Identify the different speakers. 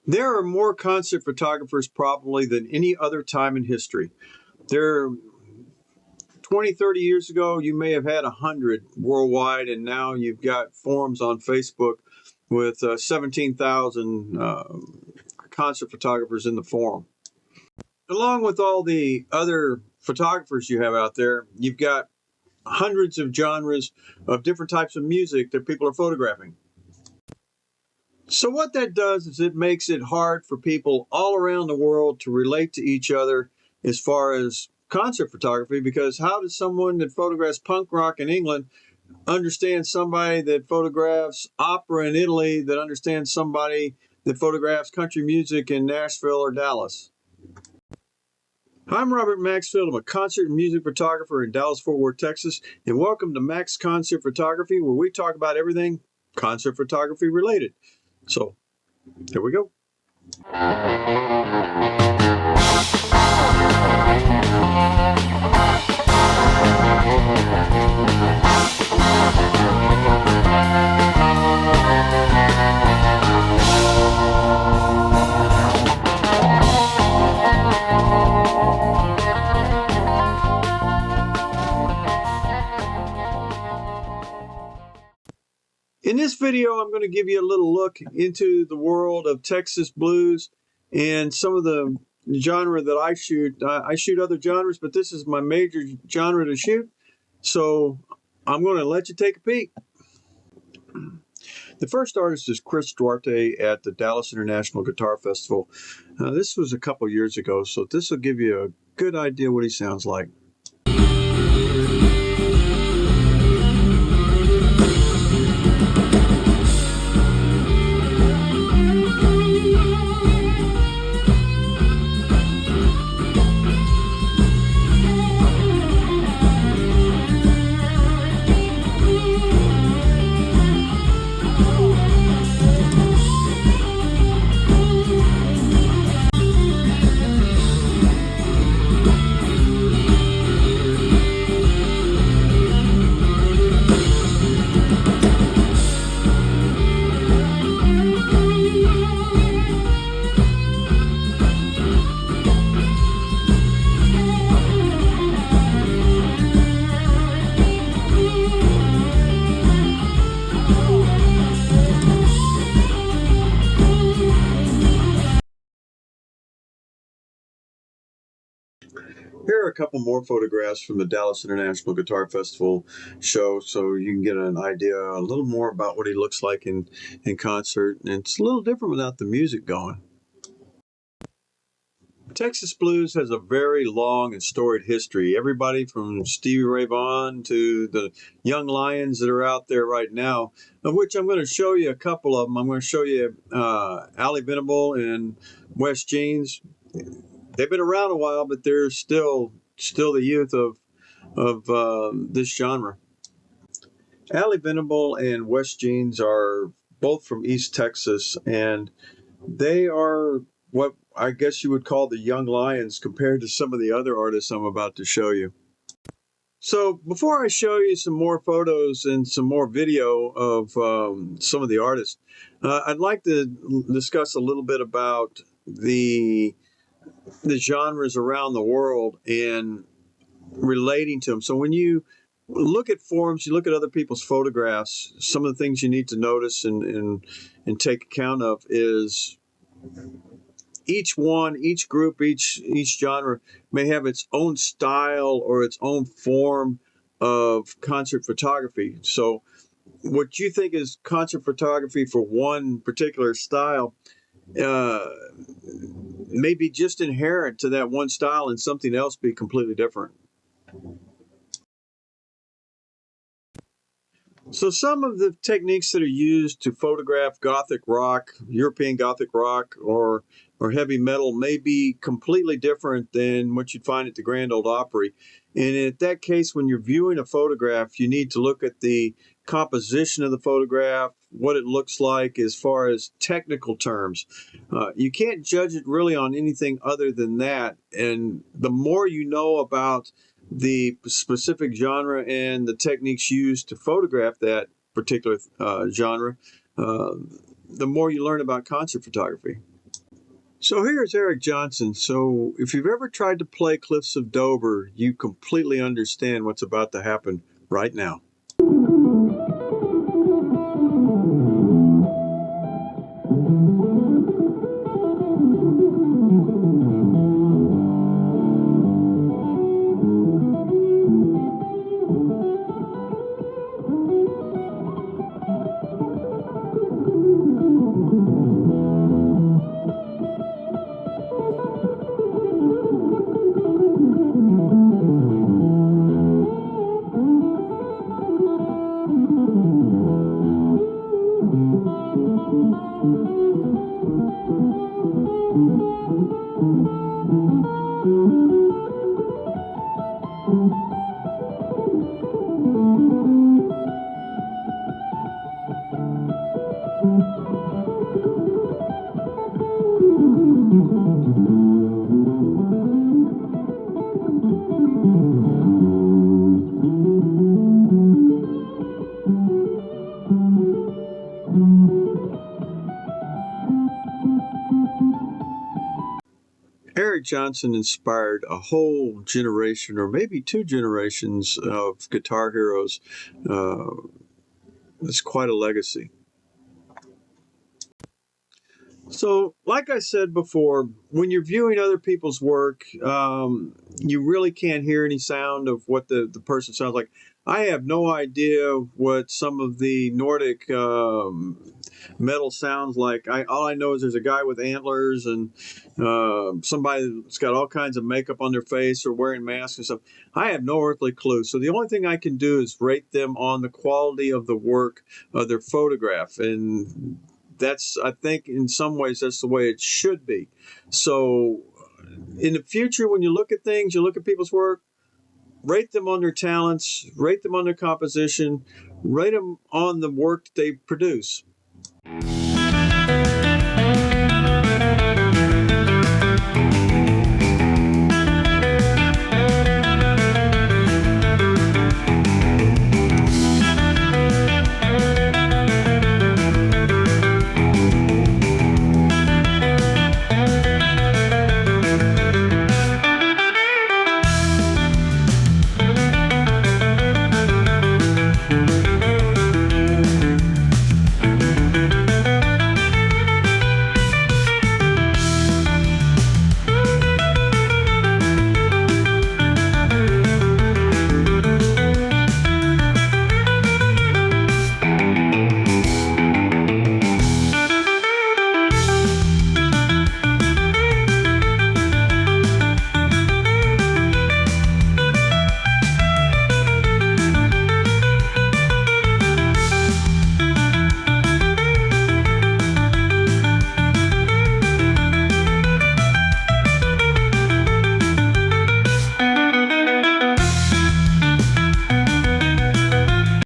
Speaker 1: There are more concert photographers probably than any other time in history. There, 20, 30 years ago, you may have had 100 worldwide, and now you've got forums on Facebook with 17,000 concert photographers in the forum. Along with all the other photographers you have out there, you've got hundreds of genres of different types of music that people are photographing. So what that does is it makes it hard for people all around the world to relate to each other as far as concert photography, because how does someone that photographs punk rock in England understand somebody that photographs opera in Italy that understands somebody that photographs country music in Nashville or Dallas? I'm Robert Maxfield. I'm a concert and music photographer in Dallas-Fort Worth, Texas, and welcome to Max Concert Photography, where we talk about everything concert photography related. So, here we go. In this video, I'm going to give you a little look into the world of Texas blues and some of the genre that I shoot. I shoot other genres, but this is my major genre to shoot. So I'm going to let you take a peek. The first artist is Chris Duarte at the Dallas International Guitar Festival. This was a couple years ago, so this will give you a good idea what he sounds like. Here are a couple more photographs from the Dallas International Guitar Festival show, so you can get an idea a little more about what he looks like in concert. And it's a little different without the music going. Texas blues has a very long and storied history. Everybody from Stevie Ray Vaughan to the young lions that are out there right now, of which I'm going to show you a couple of them. I'm going to show you Ali Venable and Wes Jeans. They've been around a while, but they're still the youth of this genre. Ali Venable and Wes Jeans are both from East Texas, and they are what I guess you would call the young lions compared to some of the other artists I'm about to show you. So before I show you some more photos and some more video of some of the artists, I'd like to discuss a little bit about the genres around the world and relating to them. So when you look at forums, you look at other people's photographs, some of the things you need to notice and take account of is each group, each genre may have its own style or its own form of concert photography. So what you think is concert photography for one particular style may be just inherent to that one style and something else be completely different. So some of the techniques that are used to photograph Gothic rock, European Gothic rock, or heavy metal may be completely different than what you'd find at the Grand Ole Opry. And in that case, when you're viewing a photograph, you need to look at the composition of the photograph, what it looks like as far as technical terms. You can't judge it really on anything other than that. And the more you know about the specific genre and the techniques used to photograph that particular genre, the more you learn about concert photography. So here's Eric Johnson. So if you've ever tried to play Cliffs of Dover, you completely understand what's about to happen right now. Eric Johnson inspired a whole generation, or maybe two generations, of guitar heroes. It's quite a legacy. So, like I said before, when you're viewing other people's work, you really can't hear any sound of what the person sounds like. I have no idea what some of the Nordic metal sounds like. All I know is there's a guy with antlers and somebody that's got all kinds of makeup on their face or wearing masks and stuff. I have no earthly clue. So the only thing I can do is rate them on the quality of the work of their photograph, and that's, I think, in some ways that's the way it should be. So in the future, when you look at things, you look at people's work, rate them on their talents, rate them on their composition, rate them on the work that they produce.